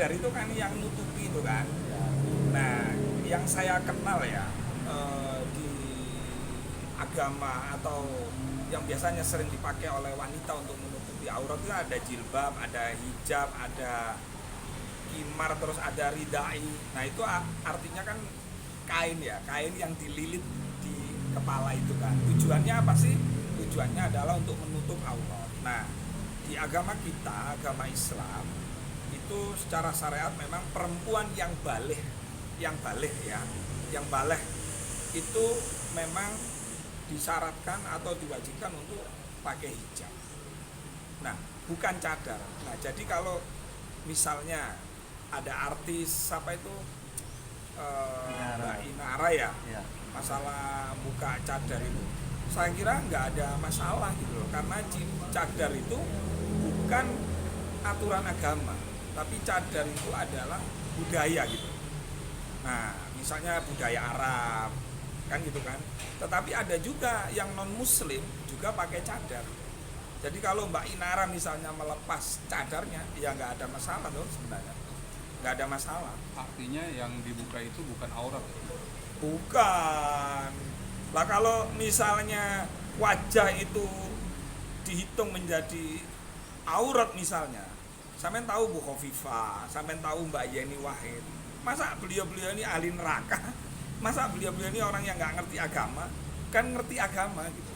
cadar itu kan yang nutupi itu kan. Nah, yang saya kenal ya di agama atau yang biasanya sering dipakai oleh wanita untuk menutupi aurat itu ada jilbab, ada hijab, ada kimar, terus ada ridai. Nah itu artinya kan kain ya, kain yang dililit di kepala itu kan. Tujuannya apa sih? Tujuannya adalah untuk menutup aurat. Nah di agama kita, agama Islam itu secara syariat memang perempuan yang baligh ya, yang baligh itu memang disyaratkan atau diwajibkan untuk pakai hijab. Nah, bukan cadar. Nah, jadi kalau misalnya ada artis apa itu Mbak Inara ya, masalah buka cadar itu, saya kira nggak ada masalah gitu loh, karena cadar itu bukan aturan agama, tapi cadar itu adalah budaya gitu. Nah, misalnya budaya Arab kan gitu kan. Tetapi ada juga yang non muslim juga pakai cadar. Jadi kalau Mbak Inara misalnya melepas cadarnya, ya nggak ada masalah dong sebenarnya. Nggak ada masalah. Artinya yang dibuka itu bukan aurat ya? Bukan. Lah kalau misalnya wajah itu dihitung menjadi aurat misalnya, sampean tahu Bu Khofifah, sampean tahu Mbak Yeni Wahid, masa beliau-beliau ini ahli neraka? Masa beliau-beliau ini orang yang nggak ngerti agama? Kan ngerti agama gitu.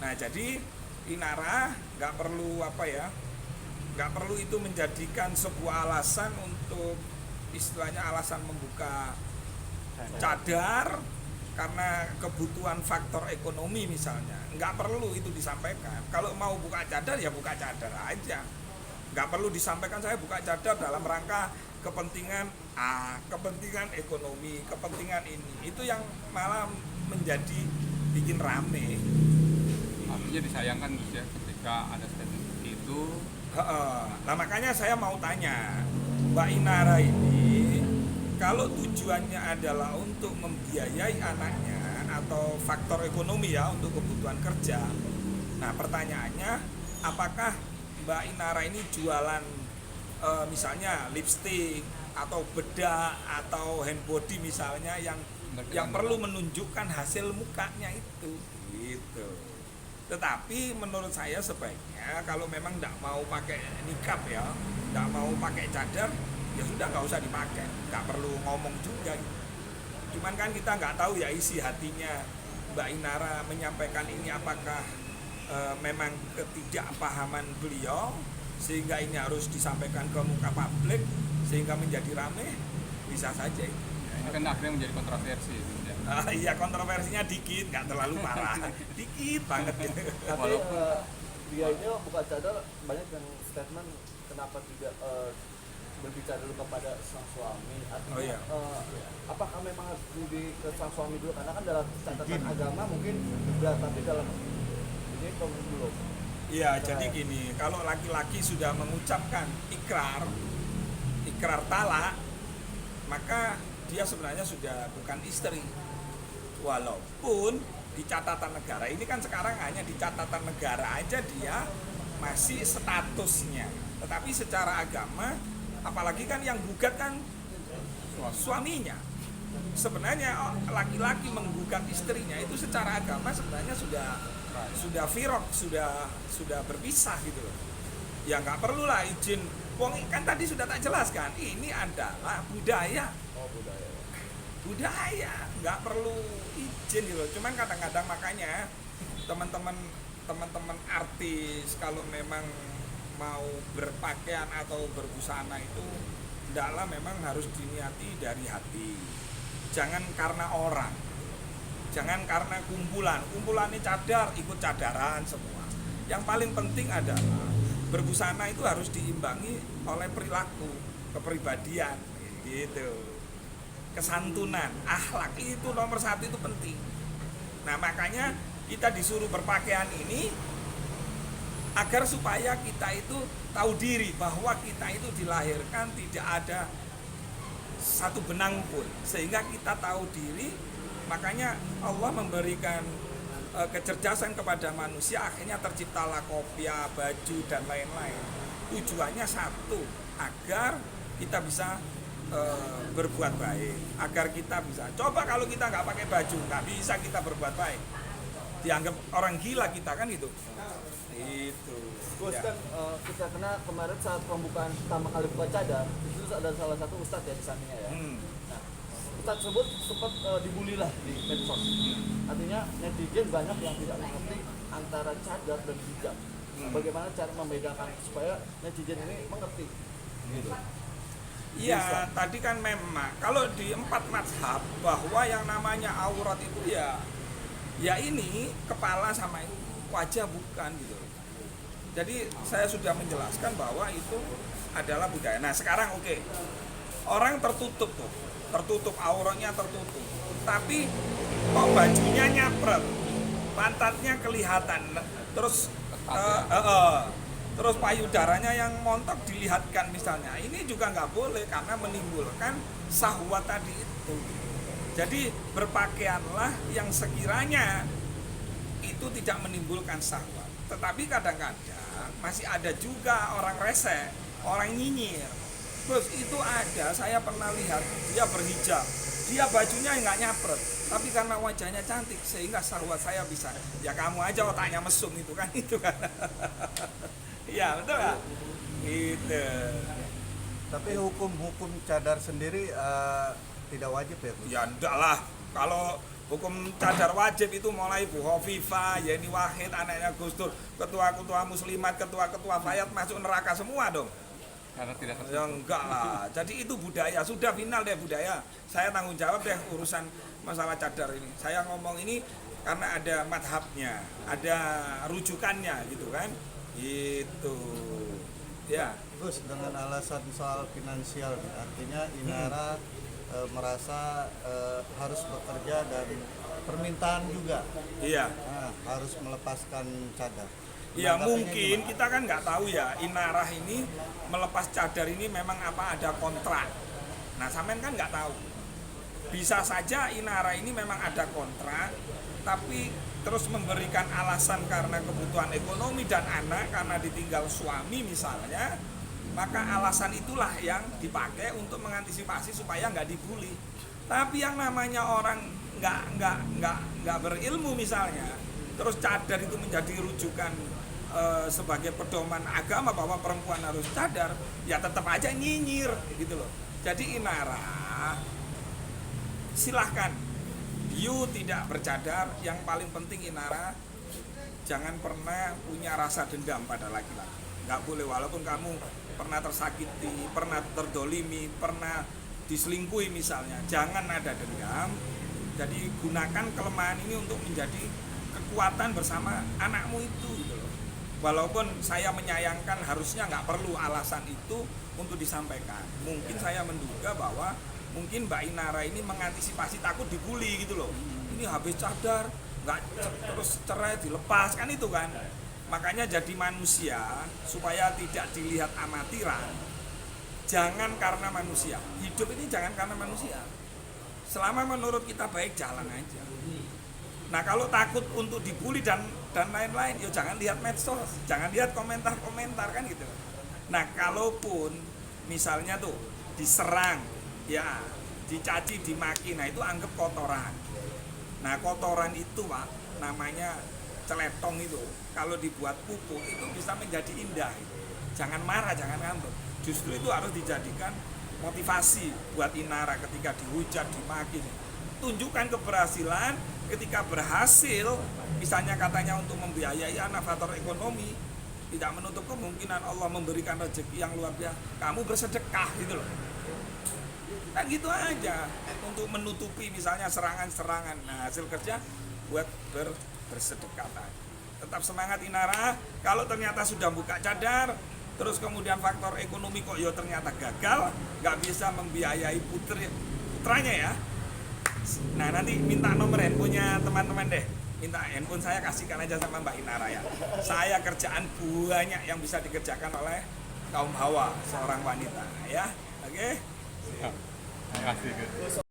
Nah jadi Inara nggak perlu nggak perlu itu menjadikan sebuah alasan untuk istilahnya alasan membuka cadar karena kebutuhan faktor ekonomi misalnya. Nggak perlu itu disampaikan. Kalau mau buka cadar ya buka cadar aja. Nggak perlu disampaikan saya buka cadar dalam rangka kepentingan kepentingan ekonomi, kepentingan ini. Itu yang malah menjadi bikin rame. Artinya disayangkan Gus ya ketika ada statement seperti itu. Nah makanya saya mau tanya Mbak Inara ini, kalau tujuannya adalah untuk membiayai anaknya atau faktor ekonomi ya untuk kebutuhan kerja. Nah pertanyaannya, apakah Mbak Inara ini jualan misalnya lipstick atau bedak atau hand body misalnya yang perlu menunjukkan hasil mukanya itu gitu. Tetapi menurut saya sebaiknya kalau memang tidak mau pakai nikab ya, tidak mau pakai cadar, ya sudah nggak usah dipakai, nggak perlu ngomong juga gitu. Cuman kan kita nggak tahu ya isi hatinya Mbak Inara menyampaikan ini apakah memang ketidakpahaman beliau sehingga ini harus disampaikan ke muka publik sehingga menjadi rame, bisa saja itu. Ya, ini kan akhirnya menjadi kontroversi ya. Iya kontroversinya dikit, nggak terlalu parah, dikit banget gitu. Tapi dia ini buka cadar banyak yang statement kenapa tidak berbicara dulu kepada sang suami. Artinya apakah memang harus ke sang suami dulu karena kan dalam catatan agama mungkin sudah, tapi dalam ini belum. Iya, jadi gini, kalau laki-laki sudah mengucapkan ikrar talak, maka dia sebenarnya sudah bukan istri. Walaupun di catatan negara, ini kan sekarang hanya di catatan negara aja dia masih statusnya. Tetapi secara agama, apalagi kan yang gugat kan suaminya. Sebenarnya laki-laki menggugat istrinya itu secara agama sebenarnya sudah firok, sudah berpisah gitu loh. Ya nggak perlulah izin. Wong kan tadi sudah tak jelaskan, ini adalah budaya. Budaya, nggak perlu izin gitu loh. Cuman kadang-kadang makanya teman-teman artis kalau memang mau berpakaian atau berbusana itu hendaklah memang harus diniati dari hati. Jangan karena orang, jangan karena kumpulan ini cadar, ikut cadaran semua. Yang paling penting adalah berbusana itu harus diimbangi oleh perilaku, kepribadian, gitu. Kesantunan, akhlak itu nomor satu, itu penting. Nah makanya kita disuruh berpakaian ini agar supaya kita itu tahu diri bahwa kita itu dilahirkan tidak ada satu benang pun, sehingga kita tahu diri. Makanya Allah memberikan kecerdasan kepada manusia, akhirnya terciptalah kopiah, baju dan lain-lain. Tujuannya satu, agar kita bisa berbuat baik, agar kita bisa. Coba kalau kita nggak pakai baju, nggak bisa kita berbuat baik, dianggap orang gila kita kan gitu. Itu. Gus Ya. kan kita kena kemarin saat pembukaan pertama kali buka cadar, itu ada salah satu ustadz ya di sampingnya ya. Nah, ustadz tersebut sempat dibully lah di medsos. Artinya netizen banyak yang tidak mengerti antara cadar dan hijab. Bagaimana cara membedakan supaya netizen ini mengerti? Gitu. Iya, tadi kan memang kalau di 4 mazhab bahwa yang namanya aurat itu ya ini kepala sama wajah bukan gitu. Jadi saya sudah menjelaskan bahwa itu adalah budaya. Nah sekarang oke, orang tertutup tuh, tertutup auratnya tertutup, tapi kok bajunya nyapret, pantatnya kelihatan, terus terus payudaranya yang montok dilihatkan misalnya, ini juga nggak boleh karena menimbulkan syahwat tadi itu. Jadi berpakaianlah yang sekiranya itu tidak menimbulkan syahwat. Tetapi kadang-kadang masih ada juga orang rese, orang nyinyir. Terus itu ada, saya pernah lihat dia berhijab, dia bajunya nggak nyapret, tapi karena wajahnya cantik sehingga syahwat saya bisa. Ya kamu aja otaknya mesum itu kan itu kan. Iya betul kan? Gitu. Tapi hukum cadar sendiri tidak wajib ya, Gus? Ya enggak lah. Kalau hukum cadar wajib itu mulai Bu Hovifah, Yeni Wahid, anaknya Gus Dur, ketua-ketua muslimat, ketua-ketua fayat masuk neraka semua dong. Karena tidak tertutup. Ya enggak lah. Jadi itu budaya, sudah final deh budaya. Saya tanggung jawab deh urusan masalah cadar ini. Saya ngomong ini karena ada madhabnya, ada rujukannya gitu kan. Itu. Ya. Gus, dengan alasan soal finansial, artinya Inara merasa harus bekerja dan permintaan juga. Iya. Nah, harus melepaskan cadar. Ya Pendapatnya mungkin gimana? kita kan nggak tahu ya, Inarah ini melepas cadar ini memang apa ada kontrak. Nah sampean kan nggak tahu. Bisa saja Inarah ini memang ada kontrak, tapi terus memberikan alasan karena kebutuhan ekonomi dan anak, karena ditinggal suami misalnya, maka alasan itulah yang dipakai untuk mengantisipasi supaya nggak dibully. Tapi yang namanya orang nggak berilmu misalnya, terus cadar itu menjadi rujukan sebagai pedoman agama bahwa perempuan harus cadar, ya tetap aja nyinyir gitu loh. Jadi Inara silahkan, you tidak bercadar, yang paling penting Inara jangan pernah punya rasa dendam pada laki-laki. Nggak boleh, walaupun kamu pernah tersakiti, pernah terdolimi, pernah diselingkuhi misalnya, jangan ada dendam. Jadi gunakan kelemahan ini untuk menjadi kekuatan bersama anakmu itu gitu loh. Walaupun saya menyayangkan harusnya nggak perlu alasan itu untuk disampaikan. Mungkin saya menduga bahwa mungkin Mbak Inara ini mengantisipasi takut dibully gitu loh. Ini habis cadar, nggak terus cerai dilepas kan itu kan. Makanya jadi manusia supaya tidak dilihat amatiran. Jangan karena manusia. Hidup ini jangan karena manusia. Selama menurut kita baik, jalan aja. Nah kalau takut untuk dibully dan lain-lain, ya jangan lihat medsos, jangan lihat komentar-komentar kan gitu. Nah kalaupun misalnya tuh diserang, ya dicaci, dimaki, nah itu anggap kotoran. Nah kotoran itu Pak, namanya celetong itu, kalau dibuat pupuk itu bisa menjadi indah. Jangan marah, jangan ngambek. Justru itu harus dijadikan motivasi buat Inara ketika dihujat, dimaki. Tunjukkan keberhasilan, ketika berhasil, misalnya katanya untuk membiayai anak faktor ekonomi, tidak menutup kemungkinan Allah memberikan rezeki yang luar biasa. Kamu bersedekah gitu loh. Kan gitu aja, untuk menutupi misalnya serangan-serangan. Nah hasil kerja buat bersedekah tadi. Tetap semangat Inara. Kalau ternyata sudah buka cadar, terus kemudian faktor ekonomi kok ya ternyata gagal, nggak bisa membiayai putranya ya. Nah nanti minta nomor handphonenya teman-teman deh, minta handphone saya, kasihkan aja sama Mbak Inara ya. Saya kerjaan banyak yang bisa dikerjakan oleh kaum hawa, seorang wanita ya. Oke? Terima kasih.